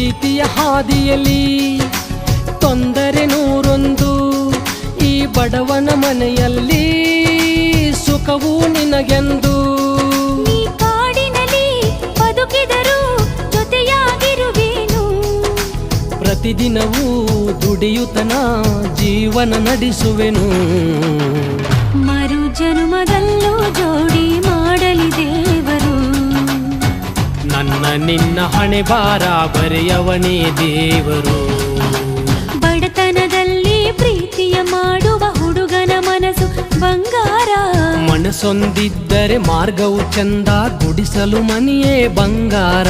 ಪ್ರೀತಿಯ ಹಾದಿಯಲ್ಲಿ ತೊಂದರೆ ನೂರೊಂದು, ಈ ಬಡವನ ಮನೆಯಲ್ಲಿ ಸುಖವೂ ನಿನಗೆಂದು. ನೀ ಕಾಡಿನಲ್ಲಿ ಬದುಕಿದರೂ ಜೊತೆಯಾಗಿರುವೇನು, ಪ್ರತಿದಿನವೂ ದುಡಿಯುತ್ತನ ಜೀವನ ನಡೆಸುವೆನು. ಮರು ಜನುಮದಲ್ಲೂ ಜೋಡಿ ಮಾಡಲಿ ದೇವರು, ನನ್ನ ನಿನ್ನ ಹಣೆ ಬಾರ ಬರೆಯವನೇ ದೇವರು. ಬಡತನದಲ್ಲಿ ಪ್ರೀತಿಯ ಮಾಡುವ ಹುಡುಗನ ಮನಸ್ಸು ಬಂಗಾರ, ಮನಸ್ಸೊಂದಿದ್ದರೆ ಮಾರ್ಗವು ಚಂದ, ಗುಡಿಸಲು ಮನೆಯೇ ಬಂಗಾರ.